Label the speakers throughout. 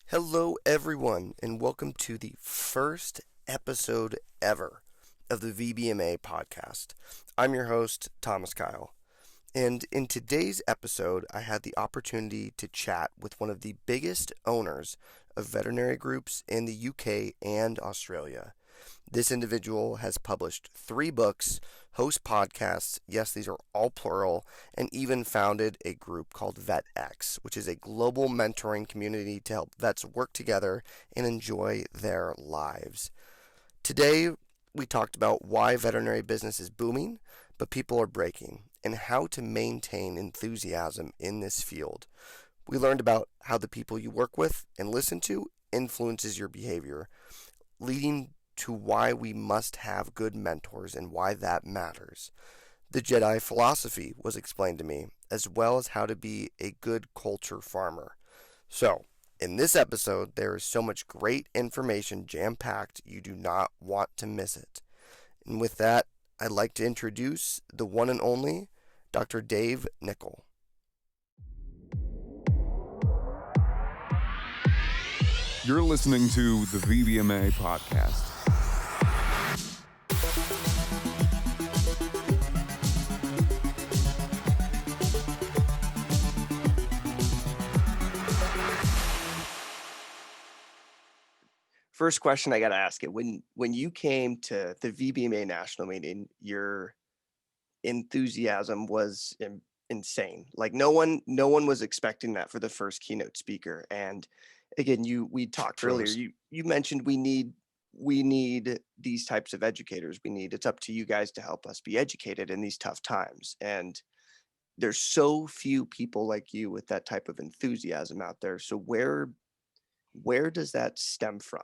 Speaker 1: Hello, everyone, and welcome to the first episode ever of the VBMA podcast. I'm your host, Thomas Kyle. And in today's episode, I had the opportunity to chat with one of the biggest owners of veterinary groups in the UK and Australia. This individual has published 3 books, hosts podcasts, yes, these are all plural, and even founded a group called Vetx, which is a global mentoring community to help vets work together and enjoy their lives. Today, we talked about why veterinary business is booming, but people are breaking, and how to maintain enthusiasm in this field. We learned about how the people you work with and listen to influences your behavior, leading to why we must have good mentors and why that matters. The Jedi philosophy was explained to me, as well as how to be a good culture farmer. So, in this episode, there is so much great information jam packed, you do not want to miss it. And with that, I'd like to introduce the one and only Dr. Dave Nicol.
Speaker 2: You're listening to the VBMA podcast.
Speaker 1: First question I got to ask you: when you came to the VBMA national meeting, your enthusiasm was insane. Like no one was expecting that for the first keynote speaker. And again, we talked earlier. You mentioned we need these types of educators. It's up to you guys to help us be educated in these tough times. And there's so few people like you with that type of enthusiasm out there. So where does that stem from?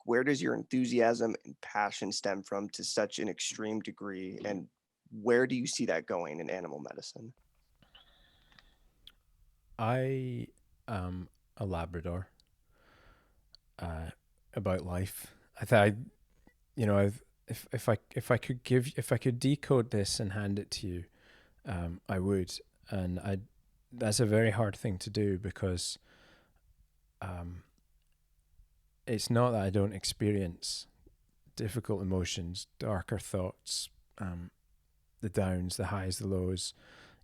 Speaker 1: Where does your enthusiasm and passion stem from to such an extreme degree? And where do you see that going in animal medicine?
Speaker 3: I am a Labrador. About life, I thought, if I could decode this and hand it to you, I would, and that's a very hard thing to do because, it's not that I don't experience difficult emotions, darker thoughts, the downs, the highs, the lows.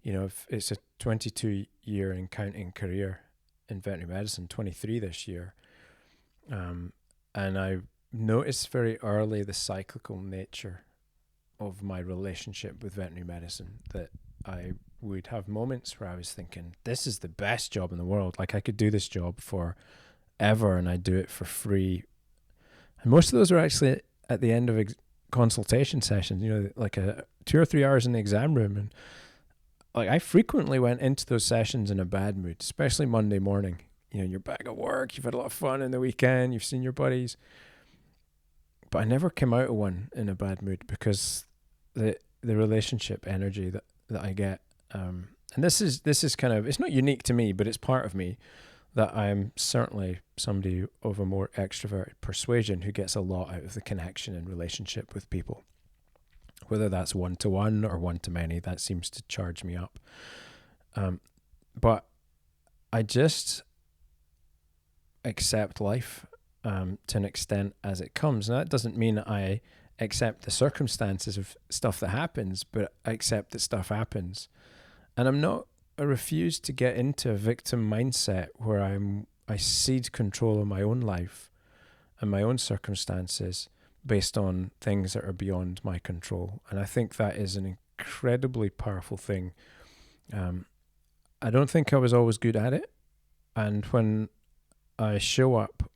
Speaker 3: If it's a 22-year and counting career in veterinary medicine, 23 this year. And I noticed very early the cyclical nature of my relationship with veterinary medicine, that I would have moments where I was thinking, this is the best job in the world. Like I could do this job for ever and I do it for free. And most of those are actually at the end of consultation sessions, like 2 or 3 hours in the exam room. And like I frequently went into those sessions in a bad mood, especially Monday morning. You're back at work, you've had a lot of fun in the weekend, you've seen your buddies. But I never came out of one in a bad mood because the relationship energy that I get, and this is kind of, it's not unique to me, but it's part of me, that I'm certainly somebody of a more extroverted persuasion who gets a lot out of the connection and relationship with people. Whether that's one-to-one or one-to-many, that seems to charge me up. But I just accept life to an extent as it comes. Now, that doesn't mean I accept the circumstances of stuff that happens, but I accept that stuff happens. And I refuse to get into a victim mindset where I cede control of my own life and my own circumstances based on things that are beyond my control. And I think that is an incredibly powerful thing. I don't think I was always good at it. And when I show up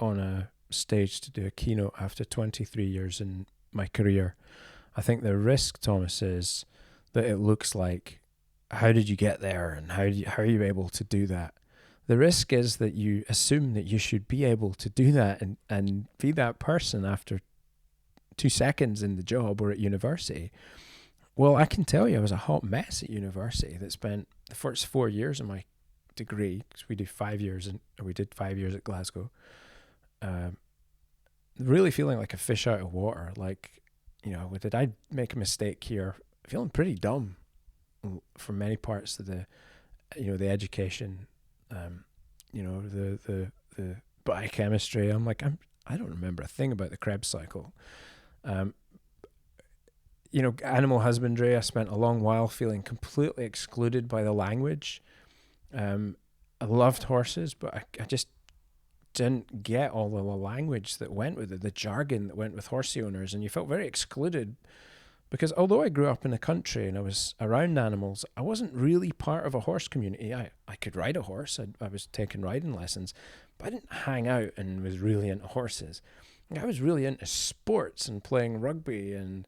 Speaker 3: on a stage to do a keynote after 23 years in my career, I think the risk, Thomas, is that it looks like, how did you get there and how are you able to do that? The risk is that you assume that you should be able to do that and be that person after 2 seconds in the job or at university. Well, I can tell you I was a hot mess at university that spent the first 4 years of my degree, because we did 5 years at Glasgow, really feeling like a fish out of water. Like, did I make a mistake here? Feeling pretty dumb for many parts of the education, the the biochemistry. I'm like, I don't remember a thing about the Krebs cycle. Animal husbandry, I spent a long while feeling completely excluded by the language. I loved horses, but I just didn't get all the language that went with it, the jargon that went with horsey owners, and you felt very excluded because although I grew up in the country and I was around animals, I wasn't really part of a horse community. I could ride a horse. I was taking riding lessons, but I didn't hang out and was really into horses. I was really into sports and playing rugby and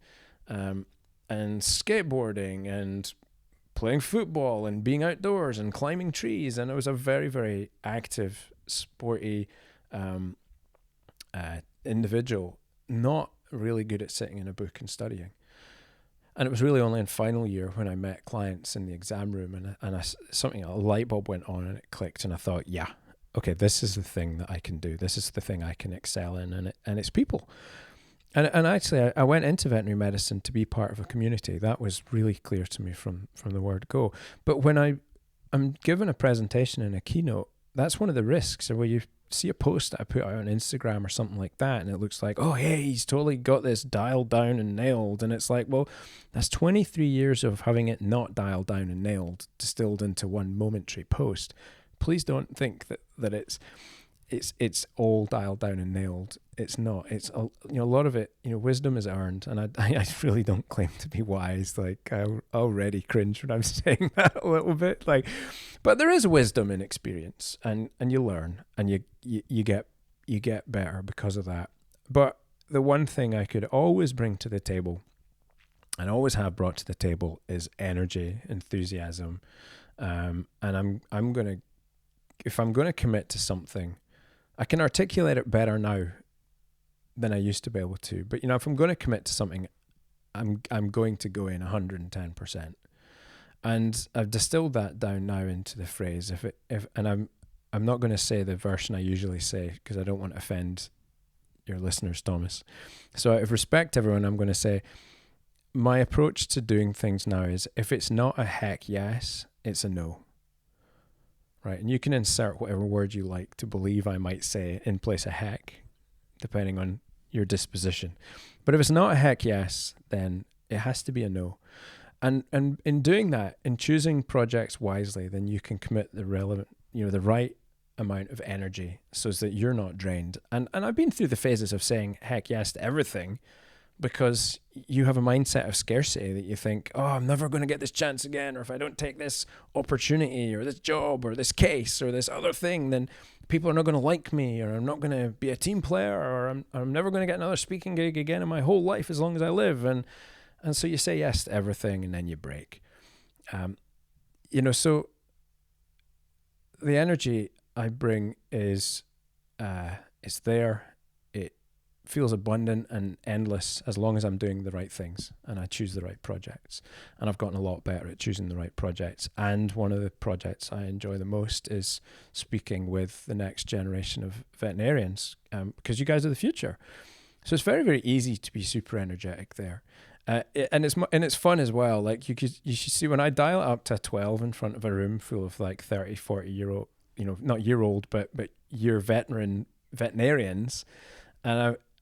Speaker 3: skateboarding and playing football and being outdoors and climbing trees. And I was a very, very active, sporty individual, not really good at sitting in a book and studying. And it was really only in final year when I met clients in the exam room and a light bulb went on and it clicked, and I thought, yeah, okay, this is the thing that I can do. This is the thing I can excel in, and it's people. And actually, I went into veterinary medicine to be part of a community. That was really clear to me from the word go. But when I'm given a presentation in a keynote, that's one of the risks. Or where you see a post that I put out on Instagram or something like that, and it looks like, oh, hey, he's totally got this dialed down and nailed. And it's like, well, that's 23 years of having it not dialed down and nailed, distilled into one momentary post. Please don't think that it's all dialed down and nailed. It's not. It's a lot of it. Wisdom is earned, and I really don't claim to be wise. Like, I already cringe when I'm saying that a little bit. Like, but there is wisdom in experience, and you learn, and you get better because of that. But the one thing I could always bring to the table, and always have brought to the table, is energy, enthusiasm, and if I'm gonna commit to something, I can articulate it better now than I used to be able to. But if I'm going to commit to something, I'm going to go in 110%. And I've distilled that down now into the phrase I'm not going to say the version I usually say because I don't want to offend your listeners, Thomas. So out of respect to everyone, I'm going to say my approach to doing things now is if it's not a heck yes, it's a no. Right, and you can insert whatever word you like to believe I might say in place of heck, depending on your disposition. But if it's not a heck yes, then it has to be a no. And in doing that, in choosing projects wisely, then you can commit the relevant, the right amount of energy so that you're not drained. And I've been through the phases of saying heck yes to everything, because you have a mindset of scarcity that you think, oh, I'm never going to get this chance again, or if I don't take this opportunity or this job or this case or this other thing, then people are not going to like me, or I'm not going to be a team player, or I'm never going to get another speaking gig again in my whole life as long as I live. And so you say yes to everything and then you break. So the energy I bring is there. Feels abundant and endless as long as I'm doing the right things and I choose the right projects. And I've gotten a lot better at choosing the right projects. And one of the projects I enjoy the most is speaking with the next generation of veterinarians, because you guys are the future. So it's very, very easy to be super energetic there. And it's fun as well. Like you should see when I dial it up to 12 in front of a room full of like 30, 40 year old, not year old, but year veterinarians.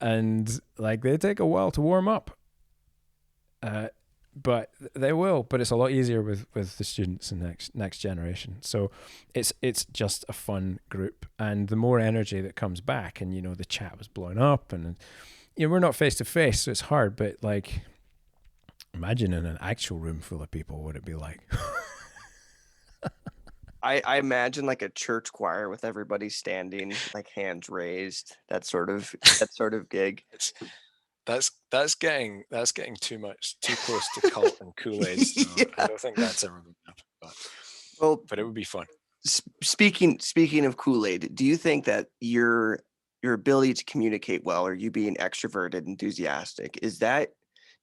Speaker 3: And like they take a while to warm up, but they will. But it's a lot easier with the students and next generation. So it's just a fun group, and the more energy that comes back, and the chat was blowing up, and we're not face to face, so it's hard. But like, imagine in an actual room full of people, what it'd be like.
Speaker 1: I imagine like a church choir with everybody standing, like hands raised, that sort of gig.
Speaker 3: That's getting too close to cult and Kool-Aid. So yeah. I don't think that's ever going to happen. But it would be fun.
Speaker 1: Speaking of Kool-Aid, do you think that your ability to communicate well, or you being extroverted, enthusiastic,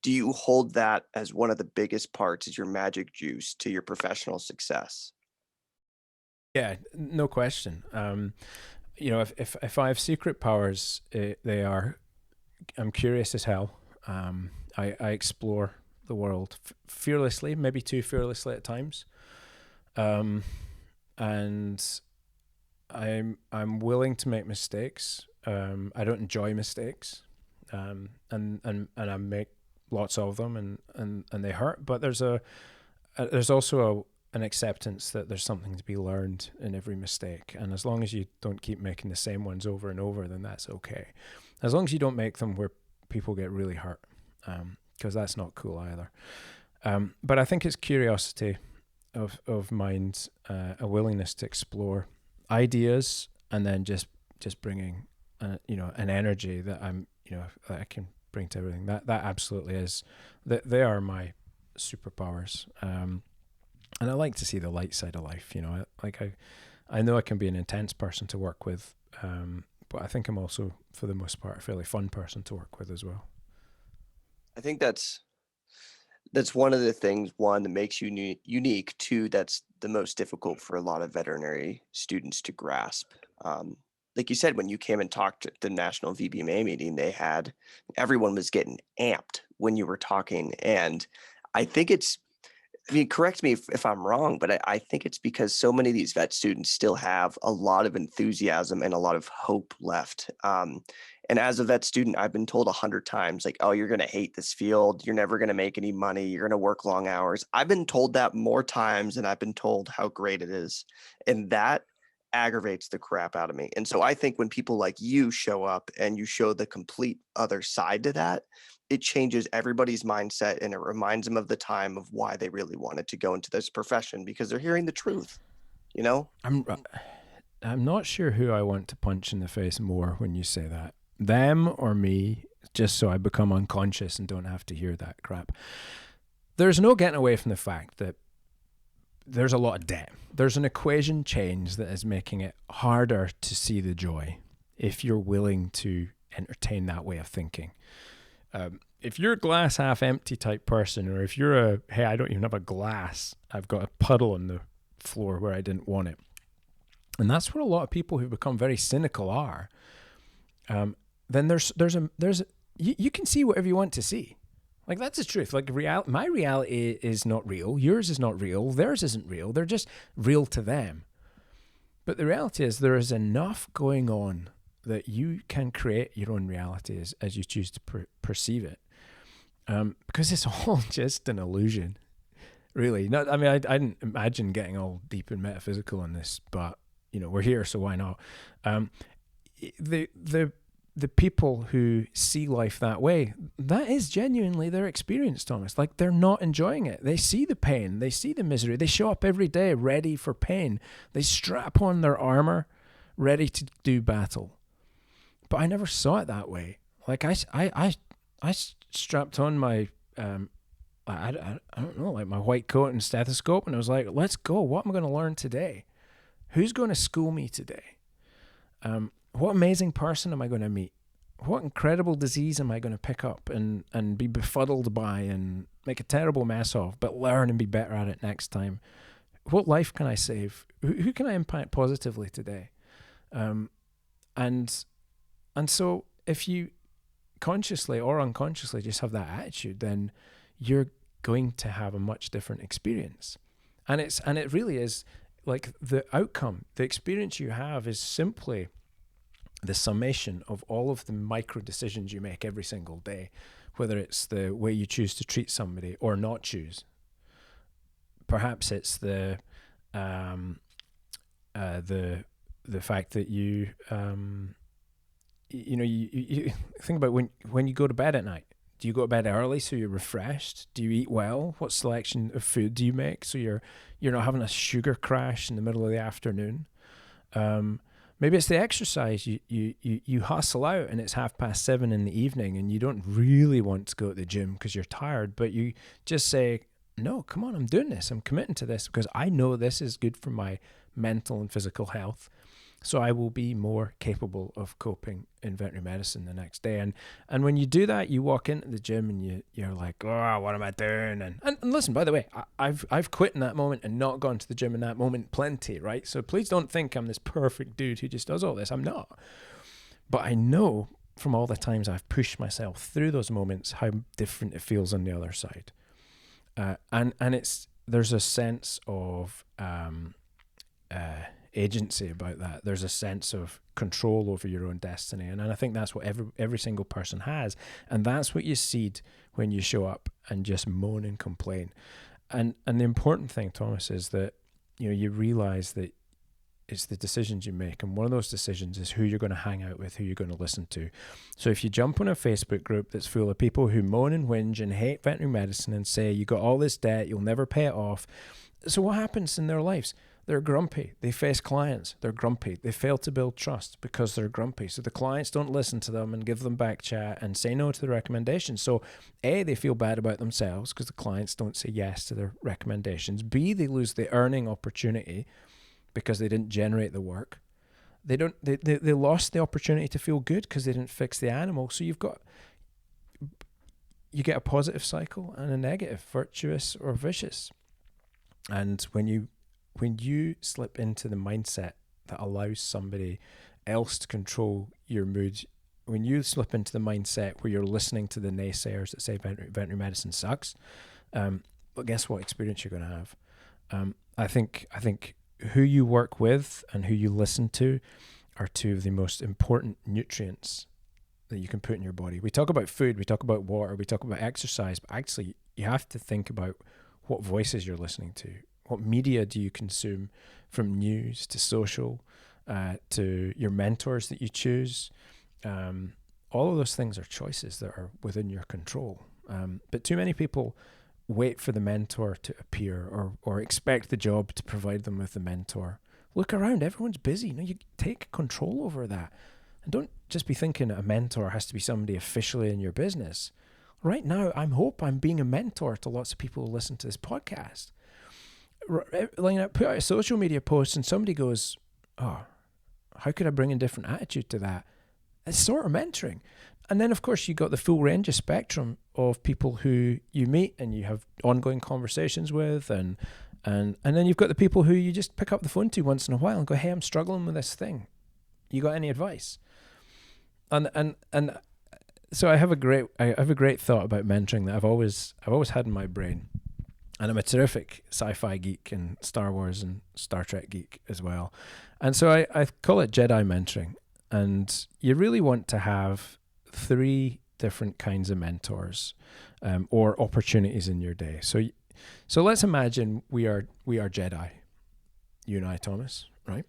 Speaker 1: do you hold that as one of the biggest parts as your magic juice to your professional success?
Speaker 3: Yeah, no question. If I have secret powers, I'm curious as hell. I explore the world fearlessly, maybe too fearlessly at times. And I'm willing to make mistakes. I don't enjoy mistakes, and I make lots of them, and they hurt. But there's also an acceptance that there's something to be learned in every mistake, and as long as you don't keep making the same ones over and over, then that's okay. As long as you don't make them where people get really hurt, because that's not cool either. But I think it's curiosity of mind, a willingness to explore ideas, and then just bringing an energy that that I can bring to everything. That absolutely is that they are my superpowers. And I like to see the light side of life. I know I can be an intense person to work with, but I think I'm also, for the most part, a fairly fun person to work with as well.
Speaker 1: I think that's one of the things, one, that makes you unique. Two, that's the most difficult for a lot of veterinary students to grasp. Like you said, when you came and talked at the National VBMA meeting, everyone was getting amped when you were talking. And I think correct me if I'm wrong, but I think it's because so many of these vet students still have a lot of enthusiasm and a lot of hope left. And as a vet student, I've been told 100 times, like, oh, you're going to hate this field. You're never going to make any money. You're going to work long hours. I've been told that more times than I've been told how great it is. And that aggravates the crap out of me. And so I think when people like you show up and you show the complete other side to that, it changes everybody's mindset, and it reminds them of the time of why they really wanted to go into this profession, because they're hearing the truth,
Speaker 3: I'm not sure who I want to punch in the face more when you say that, them or me, just so I become unconscious and don't have to hear that crap. There's no getting away from the fact that there's a lot of debt. There's an equation change that is making it harder to see the joy if you're willing to entertain that way of thinking. If you're a glass half empty type person, or if you're hey, I don't even have a glass, I've got a puddle on the floor where I didn't want it. And that's where a lot of people who become very cynical are. Then you can see whatever you want to see. Like, that's the truth. Like, my reality is not real. Yours is not real. Theirs isn't real. They're just real to them. But the reality is there is enough going on that you can create your own reality as you choose to perceive it. Because it's all just an illusion, really. I didn't imagine getting all deep and metaphysical on this, but we're here, so why not? The people who see life that way, that is genuinely their experience, Thomas. Like, they're not enjoying it. They see the pain, they see the misery. They show up every day ready for pain. They strap on their armor, ready to do battle. But I never saw it that way. Like, I strapped on my I don't know, like my white coat and stethoscope, and I was like, let's go. What am I going to learn today? Who's going to school me today? What amazing person am I going to meet? What incredible disease am I going to pick up and be befuddled by and make a terrible mess of, but learn and be better at it next time? What life can I save? Who can I impact positively today? And so if you consciously or unconsciously just have that attitude, then you're going to have a much different experience. And it really is like the outcome, the experience you have is simply the summation of all of the micro decisions you make every single day, whether it's the way you choose to treat somebody or not choose. Perhaps it's the fact that you think about when you go to bed at night. Do you go to bed early so you're refreshed? Do you eat well? What selection of food do you make so you're not having a sugar crash in the middle of the afternoon? Maybe it's the exercise. You hustle out and it's 7:30 in the evening and you don't really want to go to the gym because you're tired, but you just say, no, come on, I'm doing this. I'm committing to this because I know this is good for my mental and physical health. So I will be more capable of coping in veterinary medicine the next day. And when you do that, you walk into the gym and you're like, oh, what am I doing? And listen, by the way, I've quit in that moment and not gone to the gym in that moment plenty, right? So please don't think I'm this perfect dude who just does all this. I'm not. But I know from all the times I've pushed myself through those moments how different it feels on the other side. And there's a sense of agency about that. There's a sense of control over your own destiny. And I think that's what every single person has. And that's what you seed when you show up and just moan and complain. And the important thing, Thomas, is that, you realize that it's the decisions you make. And one of those decisions is who you're going to hang out with, who you're going to listen to. So if you jump on a Facebook group that's full of people who moan and whinge and hate veterinary medicine and say, you got all this debt, you'll never pay it off. So what happens in their lives? They're grumpy. They face clients. They're grumpy. They fail to build trust because they're grumpy. So the clients don't listen to them and give them back chat and say no to the recommendations. So A, they feel bad about themselves because the clients don't say yes to their recommendations. B, they lose the earning opportunity because they didn't generate the work. They lost the opportunity to feel good because they didn't fix the animal. So you get a positive cycle and a negative, virtuous or vicious. And when you slip into the mindset that allows somebody else to control your mood, when you slip into the mindset where you're listening to the naysayers that say veterinary medicine sucks, but guess what experience you're going to have? I think who you work with and who you listen to are two of the most important nutrients that you can put in your body. We talk about food, we talk about water, we talk about exercise, but actually you have to think about what voices you're listening to. What media do you consume, from news to social, to your mentors that you choose? All of those things are choices that are within your control. But too many people wait for the mentor to appear or expect the job to provide them with the mentor. Look around, everyone's busy. You take control over that. And don't just be thinking a mentor has to be somebody officially in your business. Right now, I'm being a mentor to lots of people who listen to this podcast. Put out a social media post and somebody goes, oh, how could I bring a different attitude to that? It's sort of mentoring. And then, of course, you got the full range of spectrum of people who you meet and you have ongoing conversations with. And then you've got the people who you just pick up the phone to once in a while and go, hey, I'm struggling with this thing. You got any advice? And so I have a great thought about mentoring that I've always had in my brain. And I'm a terrific sci-fi geek and Star Wars and Star Trek geek as well. And so I call it Jedi mentoring. And you really want to have 3 different kinds of mentors or opportunities in your day. So let's imagine we are Jedi, you and I, Thomas, right?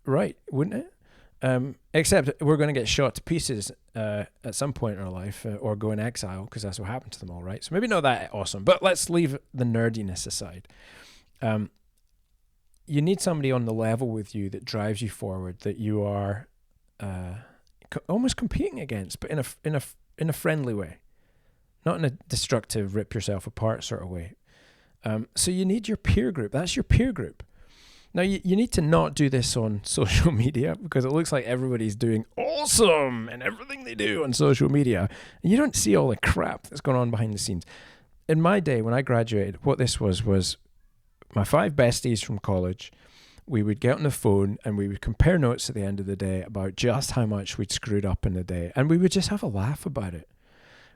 Speaker 3: Right, wouldn't it? Except we're going to get shot to pieces at some point in our life or go in exile because that's what happened to them all, right? So maybe not that awesome, but let's leave the nerdiness aside. You need somebody on the level with you that drives you forward, that you are almost competing against, but in a friendly way, not in a destructive, rip yourself apart sort of way. So you need your peer group. That's your peer group. Now, you need to not do this on social media because it looks like everybody's doing awesome and everything they do on social media. And you don't see all the crap that's going on behind the scenes. In my day, when I graduated, what this was my 5 besties from college. We would get on the phone and we would compare notes at the end of the day about just how much we'd screwed up in the day. And we would just have a laugh about it.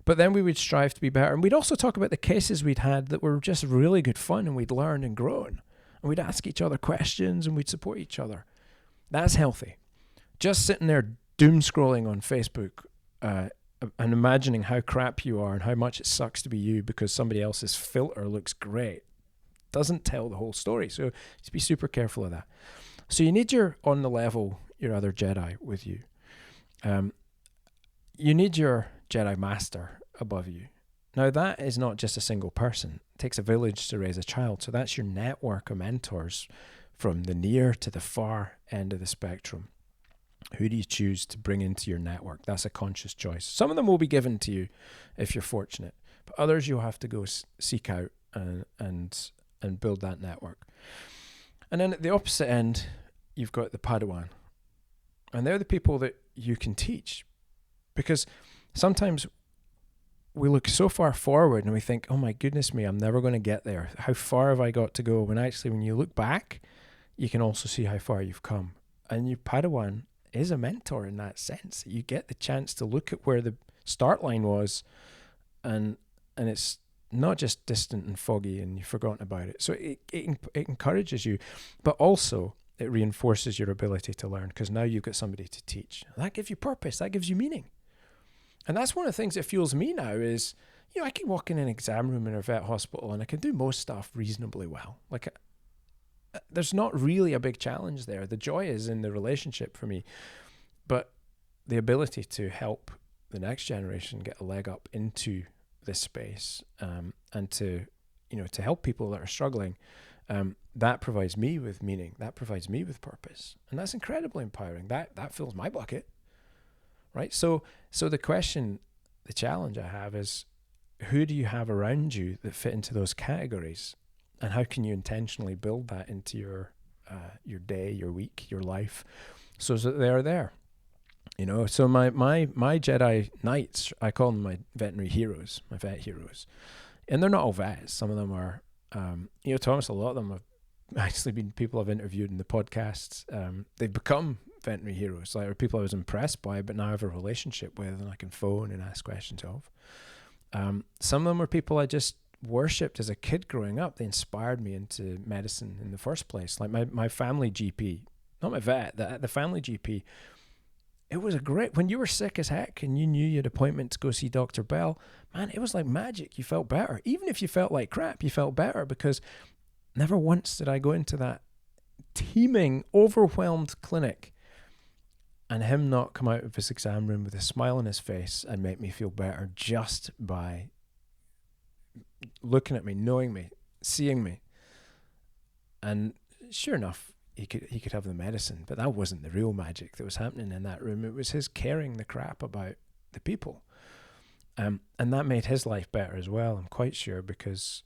Speaker 3: But then we would strive to be better. And we'd also talk about the cases we'd had that were just really good fun and we'd learned and grown. And we'd ask each other questions and we'd support each other. That's healthy. Just sitting there doom scrolling on Facebook and imagining how crap you are and how much it sucks to be you because somebody else's filter looks great doesn't tell the whole story. So just be super careful of that. So you need your on the level, your other Jedi with you. You need your Jedi Master above you. Now, that is not just a single person. It takes a village to raise a child. So that's your network of mentors from the near to the far end of the spectrum. Who do you choose to bring into your network? That's a conscious choice. Some of them will be given to you if you're fortunate, but others you'll have to go seek out and build that network. And then at the opposite end, you've got the Padawan. And they're the people that you can teach. Because sometimes we look so far forward and we think, oh my goodness me, I'm never going to get there. How far have I got to go? When actually, when you look back, you can also see how far you've come. And your Padawan is a mentor in that sense. You get the chance to look at where the start line was and it's not just distant and foggy and you've forgotten about it. So it encourages you, but also it reinforces your ability to learn, because now you've got somebody to teach. That gives you purpose. That gives you meaning. And that's one of the things that fuels me now is, I can walk in an exam room in a vet hospital and I can do most stuff reasonably well. Like, there's not really a big challenge there. The joy is in the relationship for me. But the ability to help the next generation get a leg up into this space, and to help people that are struggling, that provides me with meaning. That provides me with purpose. And that's incredibly empowering. That fills my bucket. Right? So the challenge I have is, who do you have around you that fit into those categories? And how can you intentionally build that into your day, your week, your life, so that they're there? So my Jedi Knights, I call them my veterinary heroes, my vet heroes. And they're not all vets. Some of them are, Thomas, a lot of them have actually been people I've interviewed in the podcasts. They've become veterinary heroes, like, or people I was impressed by, but now I have a relationship with and I can phone and ask questions of. Some of them are people I just worshipped as a kid growing up. They inspired me into medicine in the first place. Like my family GP, not my vet, the family GP. It was when you were sick as heck and you knew you had an appointment to go see Dr. Bell, man, it was like magic. You felt better. Even if you felt like crap, you felt better, because never once did I go into that teeming, overwhelmed clinic and him not come out of his exam room with a smile on his face and make me feel better just by looking at me, knowing me, seeing me. And sure enough, he could have the medicine, but that wasn't the real magic that was happening in that room. It was his caring the crap about the people. And that made his life better as well, I'm quite sure, because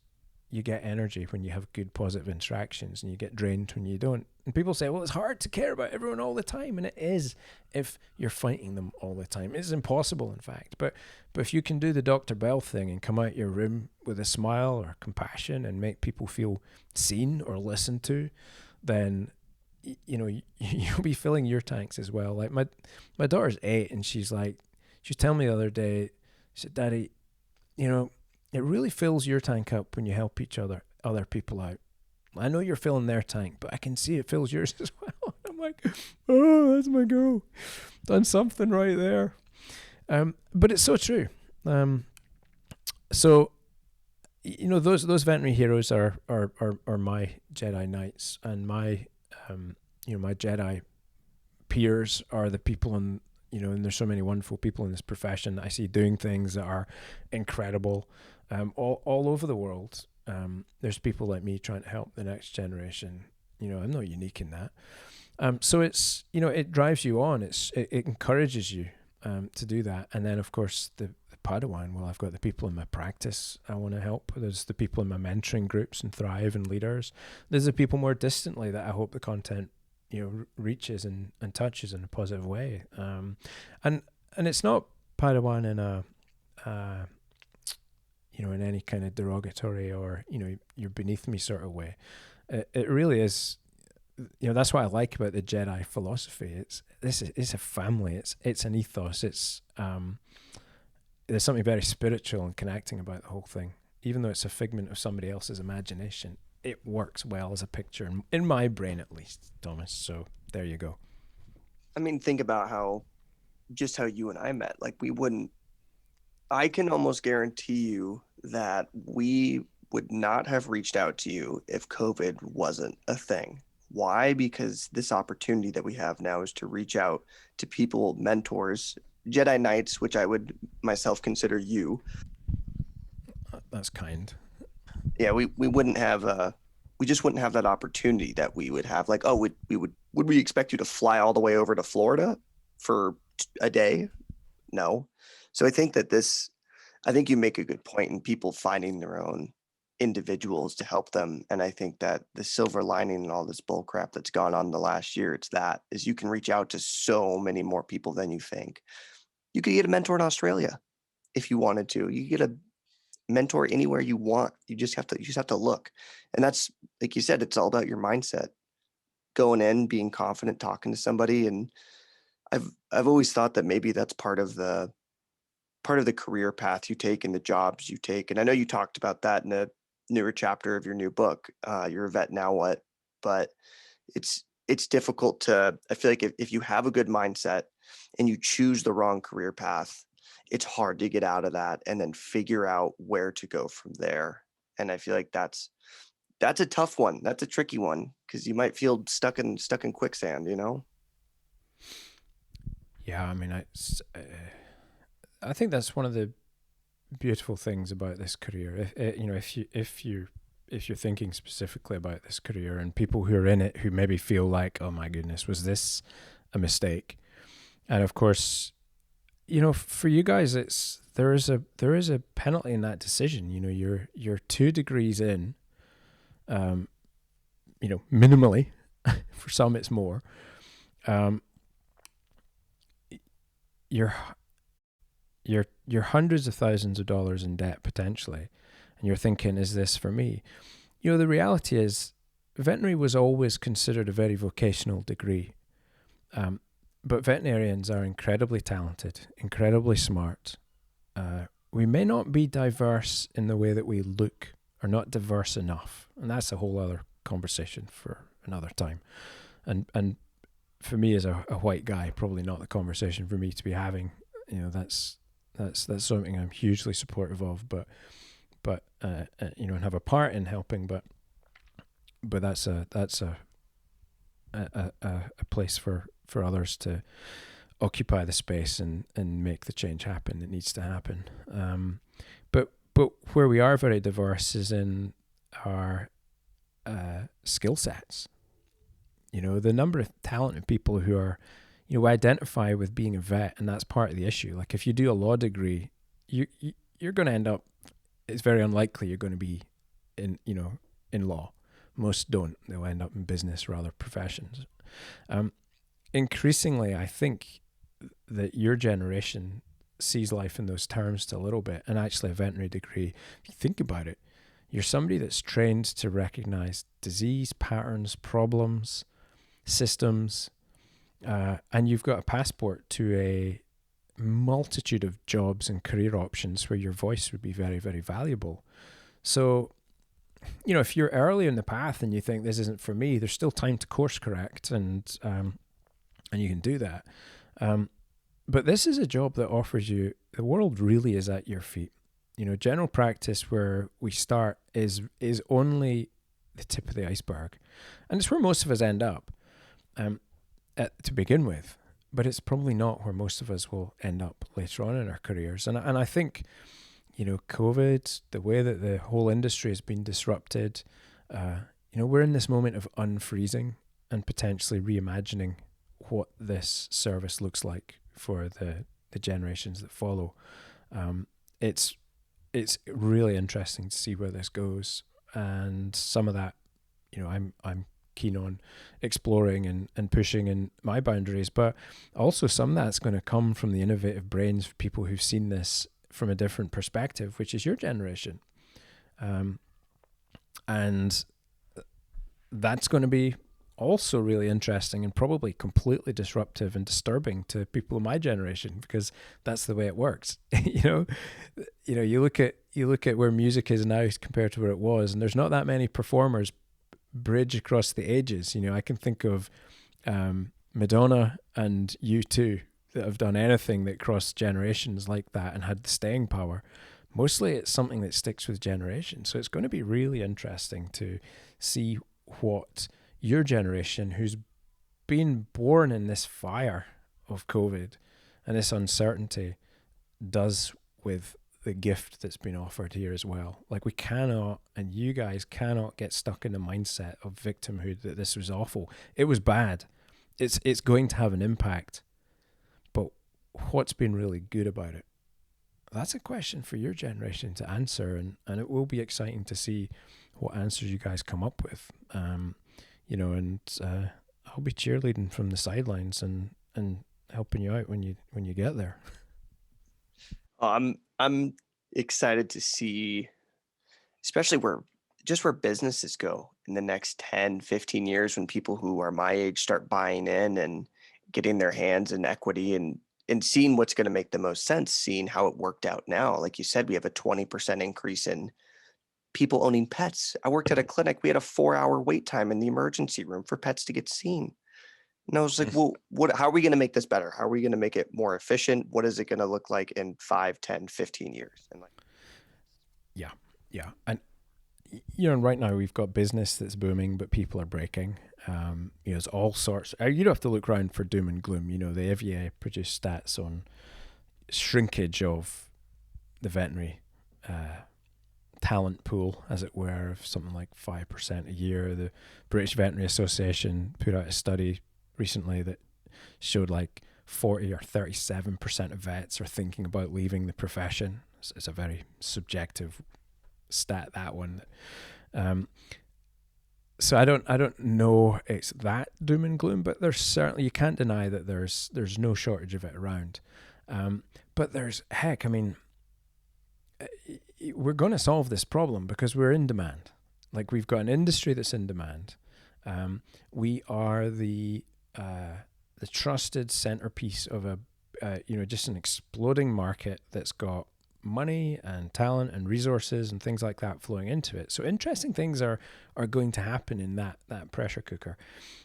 Speaker 3: you get energy when you have good positive interactions and you get drained when you don't. And people say, well, it's hard to care about everyone all the time. And it is, if you're fighting them all the time. It's impossible, in fact. But if you can do the Dr. Bell thing and come out your room with a smile or compassion and make people feel seen or listened to, then you'll be filling your tanks as well. Like my daughter's 8 and she was telling me the other day, she said, Daddy, it really fills your tank up when you help other people out. I know you're filling their tank, but I can see it fills yours as well. I'm like, oh, that's my girl. Done something right there. But it's so true. So those veterinary heroes are my Jedi Knights, and my my Jedi peers are the people and there's so many wonderful people in this profession that I see doing things that are incredible, all over the world. There's people like me trying to help the next generation. I'm not unique in that. So it's, it drives you on. It encourages you to do that. And then, of course, the Padawan, well, I've got the people in my practice I want to help. There's the people in my mentoring groups and Thrive and Leaders. There's the people more distantly that I hope the content reaches and touches in a positive way. And it's not Padawan in a in any kind of derogatory or you're beneath me sort of way. It really is. That's what I like about the Jedi philosophy. It's a family. It's an ethos. There's something very spiritual and connecting about the whole thing. Even though it's a figment of somebody else's imagination, it works well as a picture, in my brain at least, Thomas. So there you go.
Speaker 1: I mean, think about how you and I met. Like, I can almost guarantee you that we would not have reached out to you if COVID wasn't a thing. Why? Because this opportunity that we have now is to reach out to people, mentors, Jedi Knights, which I would myself consider you.
Speaker 3: That's kind.
Speaker 1: Yeah, we wouldn't have we just wouldn't have that opportunity that we would have. Like, oh, would we expect you to fly all the way over to Florida for a day? No. So I think you make a good point in people finding their own individuals to help them. And I think that the silver lining and all this bull crap that's gone on the last year, is you can reach out to so many more people than you think. You could get a mentor in Australia if you wanted to. You could get a mentor anywhere you want. You just have to look. And that's, like you said, it's all about your mindset. Going in, being confident, talking to somebody. And I've always thought that maybe that's part of the part of the career path you take and the jobs you take. And I know you talked about that in a newer chapter of your new book. You're a vet now, what? But it's difficult to. I feel like if you have a good mindset and you choose the wrong career path, it's hard to get out of that and then figure out where to go from there. And I feel like that's a tough one. That's a tricky one because you might feel stuck in quicksand, you know?
Speaker 3: Yeah, I mean, I think that's one of the beautiful things about this career. If you're thinking specifically about this career and people who are in it who maybe feel like, oh my goodness, was this a mistake? And of course, for you guys, there is a penalty in that decision. You're 2 degrees in, minimally. For some, it's more. You're hundreds of thousands of dollars in debt potentially, and you're thinking, is this for me? The reality is, veterinary was always considered a very vocational degree. But veterinarians are incredibly talented, incredibly smart. We may not be diverse in the way that we look, or not diverse enough. And that's a whole other conversation for another time. And for me as a white guy, probably not the conversation for me to be having. That's something I'm hugely supportive of, but and have a part in helping, but that's a place for others to occupy the space and make the change happen that needs to happen. But where we are very diverse is in our skill sets. The number of talented people who are, identify with being a vet, and that's part of the issue. Like if you do a law degree, you're going to end up. It's very unlikely you're going to be in law. Most don't. They'll end up in business or other professions. Increasingly, I think that your generation sees life in those terms a little bit. And actually, a veterinary degree, if you think about it, you're somebody that's trained to recognize disease patterns, problems, systems, and you've got a passport to a multitude of jobs and career options where your voice would be very, very valuable. So, if you're early in the path and you think this isn't for me, there's still time to course correct, and you can do that. But this is a job that offers you, the world really is at your feet. General practice where we start is only the tip of the iceberg, and it's where most of us end up to begin with. But it's probably not where most of us will end up later on in our careers. And I think, COVID, the way that the whole industry has been disrupted, we're in this moment of unfreezing and potentially reimagining what this service looks like for the generations that follow. It's really interesting to see where this goes, and some of that, I'm keen on exploring and pushing in my boundaries, but also some of that's going to come from the innovative brains of people who've seen this from a different perspective, which is your generation. And that's going to be also really interesting and probably completely disruptive and disturbing to people in my generation, because that's the way it works. You look at where music is now compared to where it was, and there's not that many performers bridge across the ages. I can think of Madonna and U2 that have done anything that crossed generations like that and had the staying power. Mostly it's something that sticks with generations. So it's going to be really interesting to see what your generation, who's been born in this fire of COVID and this uncertainty, does with the gift that's been offered here as well. Like, we cannot, and you guys cannot, get stuck in the mindset of victimhood that this was awful. It was bad. It's going to have an impact. But what's been really good about it? That's a question for your generation to answer, and it will be exciting to see what answers you guys come up with. I'll be cheerleading from the sidelines and helping you out when you get there.
Speaker 1: I'm excited to see, especially where businesses go in the next 10, 15 years, when people who are my age start buying in and getting their hands in equity and and seeing what's going to make the most sense, seeing how it worked out now. Like you said, we have a 20% increase in people owning pets. I worked at a clinic. We had a 4-hour wait time in the emergency room for pets to get seen. And I was like, well, how are we going to make this better? How are we going to make it more efficient? What is it going to look like in 5, 10, 15 years? And like,
Speaker 3: yeah. And, right now we've got business that's booming, but people are breaking. It's all sorts. You don't have to look around for doom and gloom. The FDA produced stats on shrinkage of the veterinary talent pool, as it were, of something like 5% a year. The British Veterinary Association put out a study recently that showed like 40 or 37% of vets are thinking about leaving the profession. It's a very subjective stat, that one. So I don't know it's that doom and gloom, but there's certainly, you can't deny that there's no shortage of it around. But there's, heck, I mean, we're going to solve this problem because we're in demand. Like, we've got an industry that's in demand. We are the trusted centerpiece of just an exploding market that's got money and talent and resources and things like that flowing into it. So interesting things are going to happen in that pressure cooker.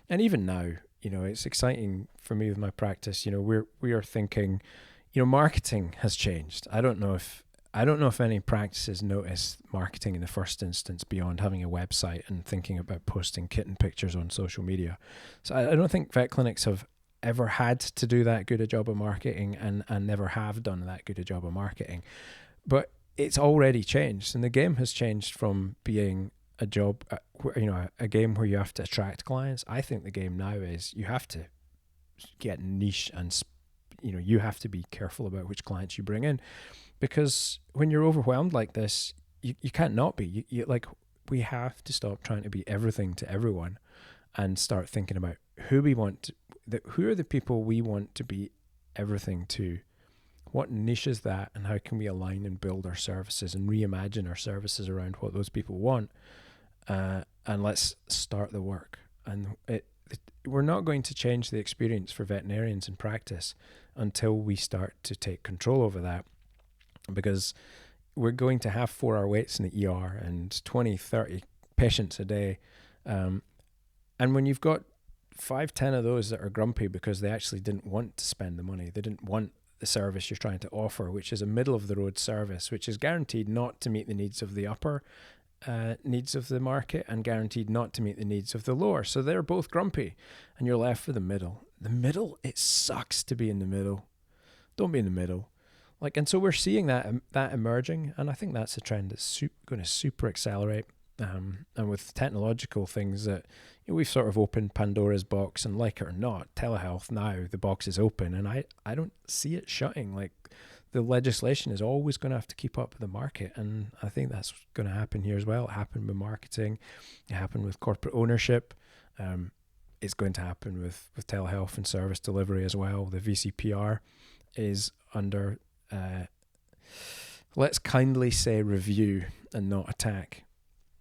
Speaker 3: And even now, it's exciting for me with my practice. We are thinking, marketing has changed. I don't know if any practices notice marketing in the first instance beyond having a website and thinking about posting kitten pictures on social media. So I don't think vet clinics have ever had to do that good a job of marketing and never have done that good a job of marketing. But it's already changed, and the game has changed from being a job, a game where you have to attract clients. I think the game now is you have to get niche and, you have to be careful about which clients you bring in. Because when you're overwhelmed like this, you can't not be. We have to stop trying to be everything to everyone and start thinking about who we want who are the people we want to be everything to. What niche is that, and how can we align and build our services and reimagine our services around what those people want? And let's start the work. And we're not going to change the experience for veterinarians in practice until we start to take control over that. Because we're going to have 4-hour waits in the ER and 20, 30 patients a day. And when you've got 5, 10 of those that are grumpy because they actually didn't want to spend the money, they didn't want the service you're trying to offer, which is a middle of the road service, which is guaranteed not to meet the needs of the upper needs of the market and guaranteed not to meet the needs of the lower. So they're both grumpy and you're left with the middle. The middle, it sucks to be in the middle. Don't be in the middle. And so we're seeing that emerging, and I think that's a trend that's going to super accelerate. And with technological things that we've sort of opened Pandora's box, and like it or not, telehealth now, the box is open, and I don't see it shutting. Like, the legislation is always going to have to keep up with the market, and I think that's going to happen here as well. It happened with marketing, it happened with corporate ownership. It's going to happen with telehealth and service delivery as well. The VCPR is under let's kindly say review and not attack.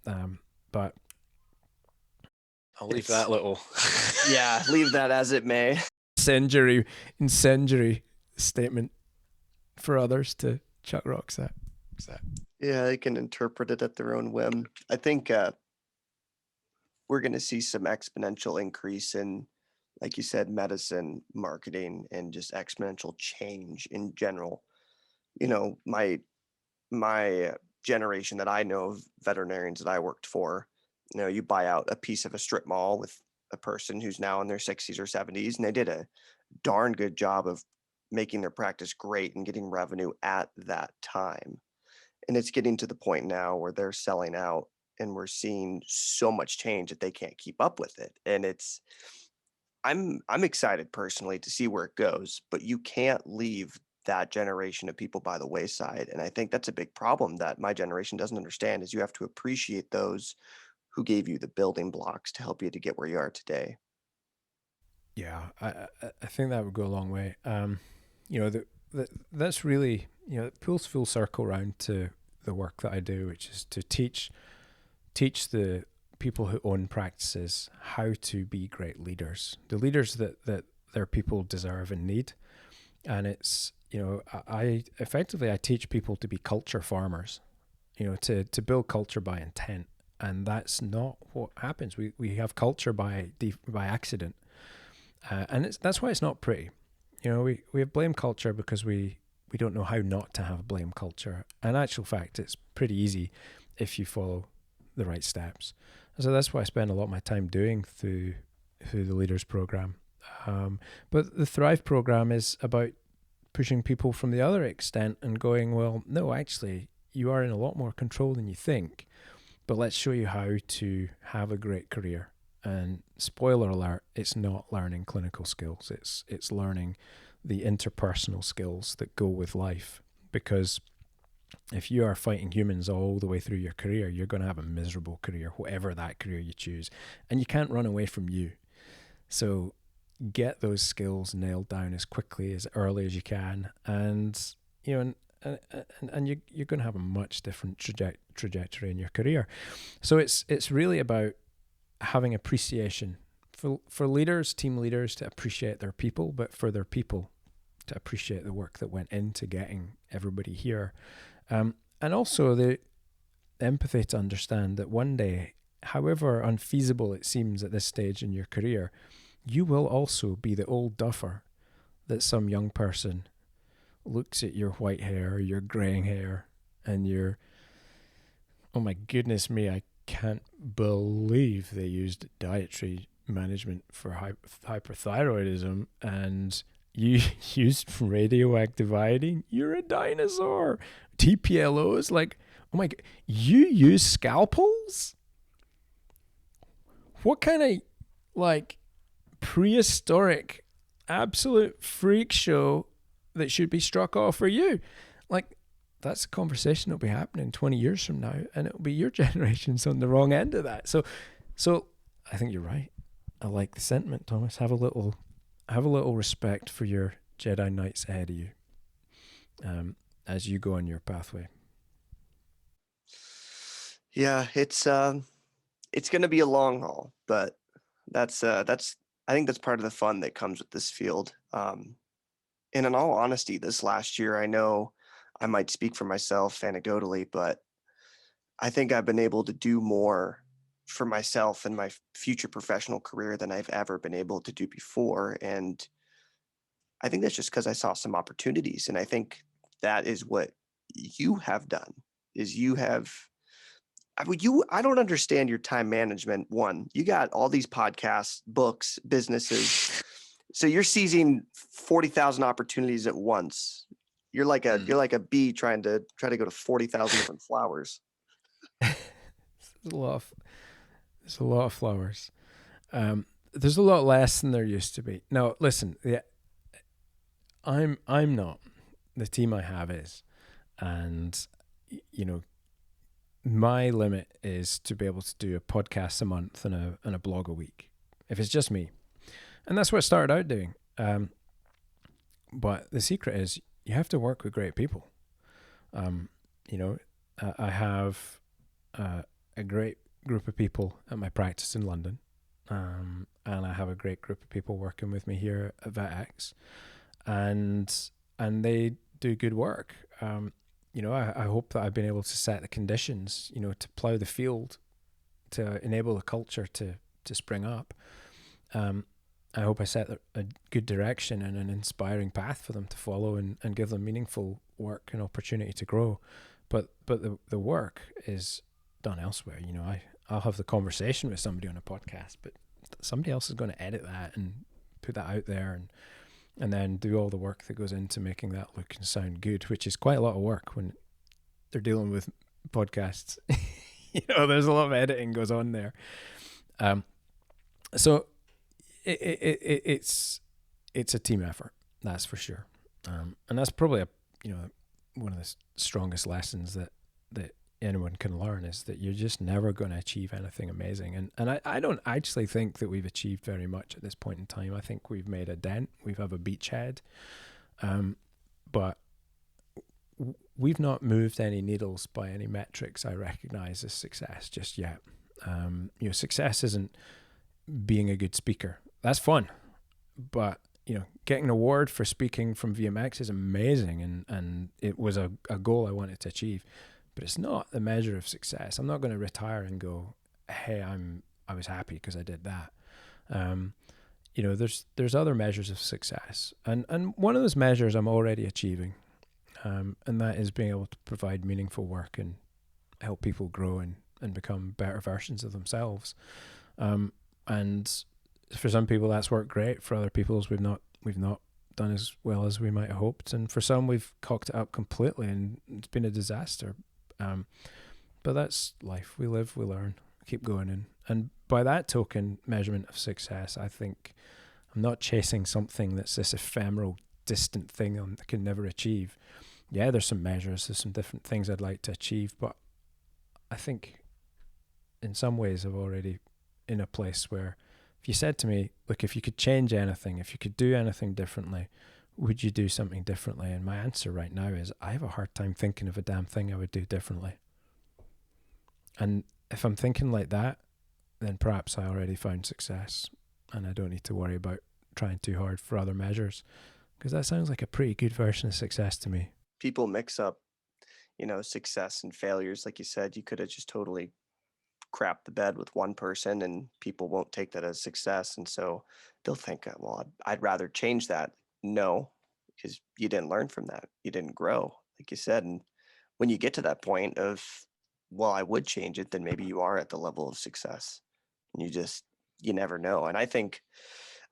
Speaker 3: But
Speaker 4: I'll leave that little.
Speaker 1: Yeah, leave that as it may.
Speaker 3: Incendiary statement for others to chuck rocks at.
Speaker 1: Yeah, they can interpret it at their own whim. I think we're going to see some exponential increase in, like you said, medicine, marketing, and just exponential change in general. My generation that I know of veterinarians that I worked for, you buy out a piece of a strip mall with a person who's now in their 60s or 70s, and they did a darn good job of making their practice great and getting revenue at that time. And it's getting to the point now where they're selling out, and we're seeing so much change that they can't keep up with it. And I'm excited personally to see where it goes, but you can't leave that generation of people by the wayside. And I think that's a big problem that my generation doesn't understand, is you have to appreciate those who gave you the building blocks to help you to get where you are today.
Speaker 3: Yeah, I think that would go a long way. That's really, it pulls full circle around to the work that I do, which is to teach the people who own practices how to be great leaders, the leaders that their people deserve and need. And it's, I effectively, I teach people to be culture farmers, to build culture by intent. And that's not what happens. We have culture by accident. And that's why it's not pretty. We have blame culture because we don't know how not to have blame culture. In actual fact, it's pretty easy if you follow the right steps. And so that's what I spend a lot of my time doing through the Leaders Program. But the Thrive Program is about pushing people from the other extent and going, well, no, actually, you are in a lot more control than you think. But let's show you how to have a great career. And spoiler alert, it's not learning clinical skills. It's learning the interpersonal skills that go with life. Because if you are fighting humans all the way through your career, you're going to have a miserable career, whatever that career you choose. And you can't run away from you. So get those skills nailed down as quickly, as early as you can. And, and you're going to have a much different trajectory in your career. So it's really about having appreciation for leaders, team leaders, to appreciate their people, but for their people to appreciate the work that went into getting everybody here. And also the empathy to understand that one day, however unfeasible it seems at this stage in your career, you will also be the old duffer that some young person looks at your white hair, your graying hair, and your, oh my goodness me, I can't believe they used dietary management for hyperthyroidism, and you used radioactive iodine. You're a dinosaur. TPLOs, like, oh my God, you use scalpels? What kind of, like, prehistoric, absolute freak show that should be struck off for you? Like, that's a conversation that'll be happening 20 years from now, and it'll be your generation's on the wrong end of that. So I think you're right. I like the sentiment, Thomas. Have a little respect for your Jedi Knights ahead of you, as you go on your pathway.
Speaker 1: Yeah, it's going to be a long haul, but that's I think that's part of the fun that comes with this field. And in all honesty, this last year, I know I might speak for myself anecdotally, but I think I've been able to do more for myself and my future professional career than I've ever been able to do before. And I think that's just because I saw some opportunities. And I think that is what you have done, is you have, I don't understand your time management. One, you got all these podcasts, books, businesses. So you're seizing 40,000 opportunities at once. You're like a bee trying to go to 40,000 different flowers.
Speaker 3: There's a lot of flowers. There's a lot less than there used to be. Now, listen, yeah, I'm not. The team I have is, and my limit is to be able to do a podcast a month and a blog a week. If it's just me, and that's what I started out doing. But the secret is you have to work with great people. I have a great group of people at my practice in London, and I have a great group of people working with me here at Vetx, and they do good work. I hope that I've been able to set the conditions, to plow the field, to enable the culture to spring up. I hope I set a good direction and an inspiring path for them to follow and give them meaningful work and opportunity to grow. But the work is done elsewhere. I'll have the conversation with somebody on a podcast, but somebody else is going to edit that and put that out there and then do all the work that goes into making that look and sound good, which is quite a lot of work when they're dealing with podcasts. There's a lot of editing goes on there. So it's a team effort, that's for sure. And that's probably one of the strongest lessons that anyone can learn, is that you're just never going to achieve anything amazing. And I don't actually think that we've achieved very much at this point in time. I think we've made a dent. We have a beachhead. But we've not moved any needles by any metrics I recognize as success just yet. Success isn't being a good speaker. That's fun. But getting an award for speaking from VMX is amazing, and it was a goal I wanted to achieve, but it's not the measure of success. I'm not going to retire and go, hey, I was happy because I did that. There's other measures of success, and one of those measures I'm already achieving, and that is being able to provide meaningful work and help people grow and become better versions of themselves. And for some people that's worked great. For other people, we've not done as well as we might have hoped, and for some we've cocked it up completely and it's been a disaster. But that's life. We live, we learn, keep going. And by that token measurement of success, I think I'm not chasing something that's this ephemeral, distant thing I can never achieve. Yeah, there's some measures, there's some different things I'd like to achieve, but I think in some ways I'm already in a place where if you said to me, look, if you could change anything, if you could do anything differently, would you do something differently? And my answer right now is I have a hard time thinking of a damn thing I would do differently. And if I'm thinking like that, then perhaps I already found success and I don't need to worry about trying too hard for other measures, because that sounds like a pretty good version of success to me.
Speaker 1: People mix up, success and failures. Like you said, you could have just totally crapped the bed with one person and people won't take that as success. And so they'll think, well, I'd rather change that. No, because you didn't learn from that. You didn't grow, like you said. And when you get to that point of, well, I would change it, then maybe you are at the level of success. And you never know. And I think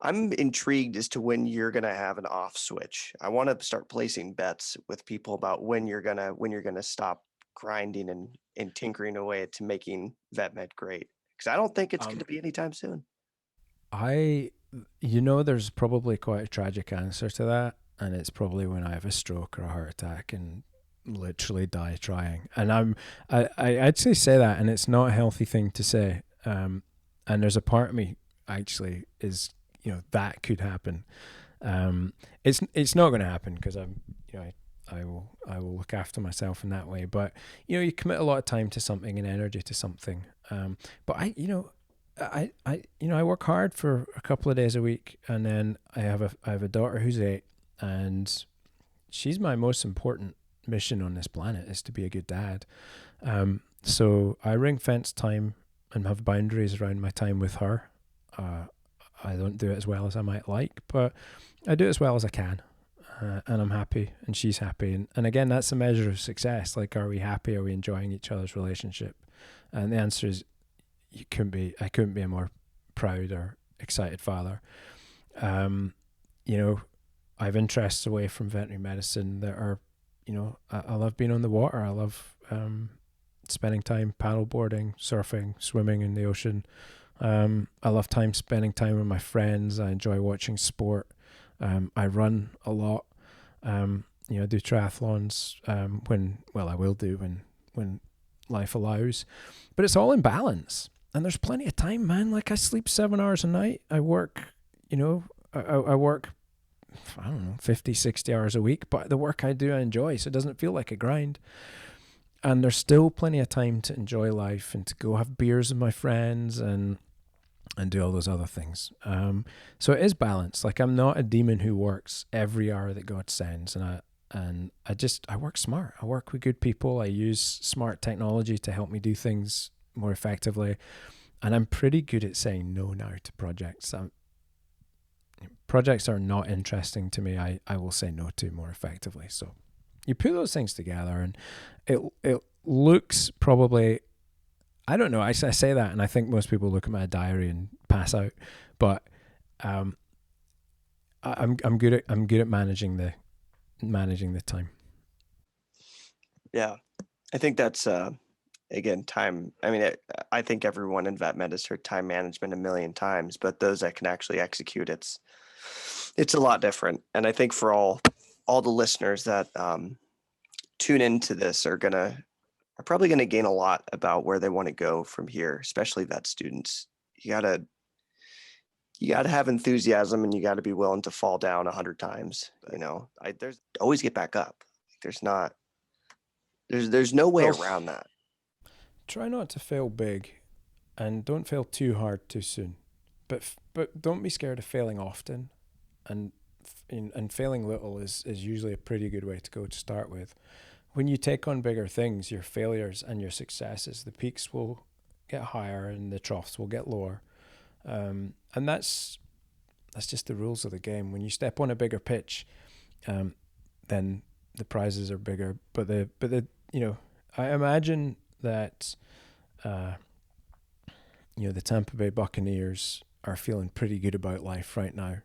Speaker 1: I'm intrigued as to when you're going to have an off switch. I want to start placing bets with people about when you're going to stop grinding and tinkering away to making VetMed great. Because I don't think it's going to be anytime soon.
Speaker 3: There's probably quite a tragic answer to that. And it's probably when I have a stroke or a heart attack and literally die trying. And I actually say that, and it's not a healthy thing to say. And there's a part of me actually is, that could happen. It's not going to happen because I will look after myself in that way. But you commit a lot of time to something and energy to something. But I work hard for a couple of days a week, and then I have a daughter who's 8, and she's my most important mission on this planet is to be a good dad. So I ring fence time and have boundaries around my time with her. I don't do it as well as I might like, but I do it as well as I can. And I'm happy and she's happy. And again, that's a measure of success. Like, are we happy? Are we enjoying each other's relationship? And the answer is I couldn't be a more proud or excited father. I have interests away from veterinary medicine that are, I love being on the water. I love spending time paddleboarding, surfing, swimming in the ocean. I love spending time with my friends. I enjoy watching sport. I run a lot. Do triathlons I will do when life allows. But it's all in balance. And there's plenty of time, man. Like, I sleep 7 hours a night. I work, I work, I don't know, 50, 60 hours a week. But the work I do, I enjoy. So it doesn't feel like a grind. And there's still plenty of time to enjoy life and to go have beers with my friends and do all those other things. So it is balanced. Like, I'm not a demon who works every hour that God sends. And I work smart. I work with good people. I use smart technology to help me do things more effectively. And I'm pretty good at saying no now to projects. Projects are not interesting to me. I will say no to more effectively. So you put those things together and it looks probably, I don't know, I say that and I think most people look at my diary and pass out, but I'm good at managing the time.
Speaker 1: Yeah, I think that's again, time. I mean, I think everyone in vet med has heard time management a million times, but those that can actually execute, it's a lot different. And I think for all the listeners that tune into this are probably gonna gain a lot about where they want to go from here, especially vet students. You gotta have enthusiasm, and you got to be willing to fall down 100 times. There's always get back up. There's no way around that.
Speaker 3: Try not to fail big, and don't fail too hard too soon. But don't be scared of failing often, and and failing little is usually a pretty good way to go to start with. When you take on bigger things, your failures and your successes, the peaks will get higher and the troughs will get lower. And that's just the rules of the game. When you step on a bigger pitch, then the prizes are bigger. But the I imagine that the Tampa Bay Buccaneers are feeling pretty good about life right now.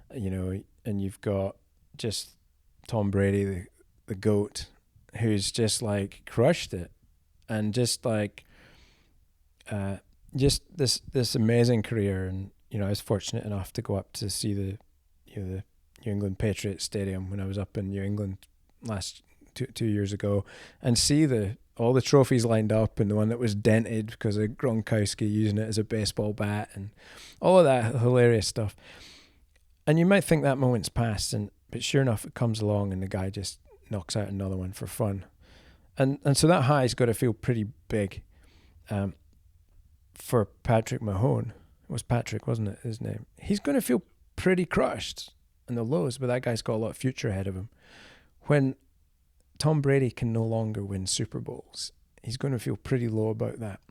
Speaker 3: And you've got just Tom Brady, the GOAT, who's just like crushed it, and just like just this amazing career. And I was fortunate enough to go up to see the New England Patriots Stadium when I was up in New England last 2 years ago, and see all the trophies lined up, and the one that was dented because of Gronkowski using it as a baseball bat, and all of that hilarious stuff. And you might think that moment's past, but sure enough, it comes along and the guy just knocks out another one for fun. And so that high's got to feel pretty big. For Patrick Mahone, it was Patrick, wasn't it, his name? He's going to feel pretty crushed in the lows, but that guy's got a lot of future ahead of him. When Tom Brady can no longer win Super Bowls, he's going to feel pretty low about that.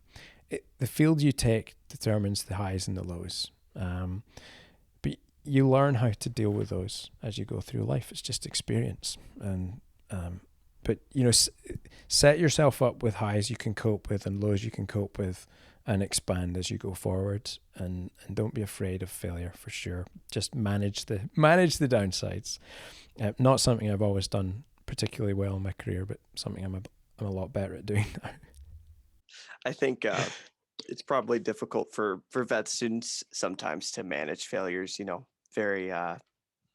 Speaker 3: The field you take determines the highs and the lows. But you learn how to deal with those as you go through life. It's just experience. But set yourself up with highs you can cope with and lows you can cope with, and expand as you go forward. And don't be afraid of failure, for sure. Just manage the downsides. Not something I've always done particularly well in my career, but something I'm a lot better at doing now.
Speaker 1: I think it's probably difficult for vet students sometimes to manage failures. Very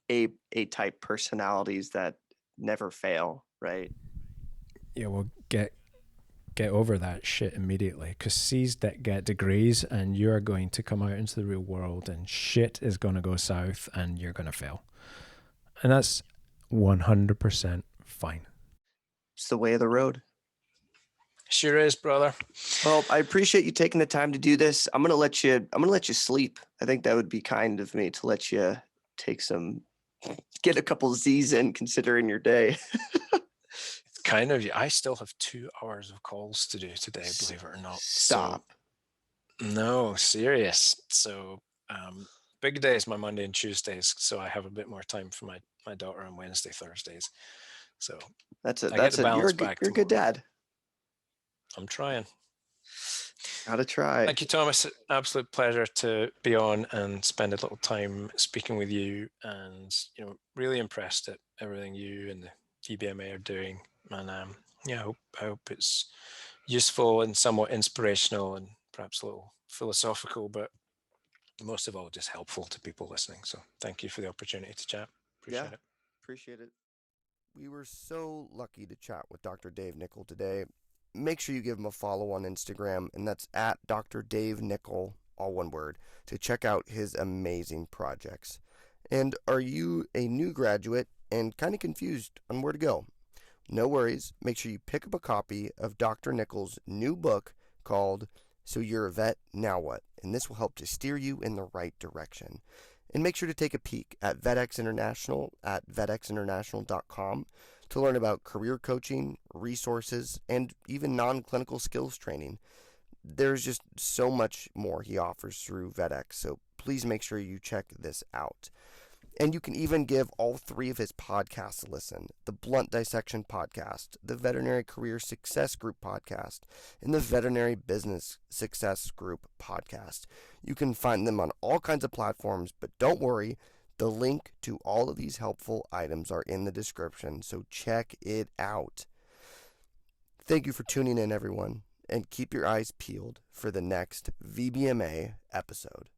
Speaker 1: A-type personalities that never fail, right?
Speaker 3: Yeah, well, get over that shit immediately, because C's that get degrees, and you're going to come out into the real world and shit is going to go south and you're going to fail. And that's 100% fine.
Speaker 1: It's the way of the road.
Speaker 4: Sure is, brother.
Speaker 1: Well, I appreciate you taking the time to do this. I'm gonna let you sleep. I think that would be kind of me to let you get a couple Z's in, considering your day.
Speaker 4: Kind of. I still have 2 hours of calls to do today, believe it or not.
Speaker 1: Stop.
Speaker 4: No, serious. So big days, my Monday and Tuesdays, so I have a bit more time for my daughter on Wednesday, Thursdays. So
Speaker 1: you're a good dad.
Speaker 4: I'm trying.
Speaker 1: Gotta try.
Speaker 4: Thank you, Thomas. Absolute pleasure to be on and spend a little time speaking with you, and really impressed at everything you and the VBMA are doing. And I hope it's useful and somewhat inspirational and perhaps a little philosophical, but most of all, just helpful to people listening. So thank you for the opportunity to chat. Appreciate it.
Speaker 1: Appreciate it. We were so lucky to chat with Dr. Dave Nicol today. Make sure you give him a follow on Instagram, and that's at Dr. Dave Nicol, all one word, to check out his amazing projects. And are you a new graduate and kind of confused on where to go? No worries. Make sure you pick up a copy of Dr. Nicol's new book called So You're a Vet, Now What? And this will help to steer you in the right direction. And make sure to take a peek at Vetx International at vetxinternational.com to learn about career coaching, resources, and even non-clinical skills training. There's just so much more he offers through Vetx, so please make sure you check this out. And you can even give all 3 of his podcasts a listen: the Blunt Dissection Podcast, the Veterinary Career Success Group Podcast, and the Veterinary Business Success Group Podcast. You can find them on all kinds of platforms, but don't worry, the link to all of these helpful items are in the description, so check it out. Thank you for tuning in, everyone, and keep your eyes peeled for the next VBMA episode.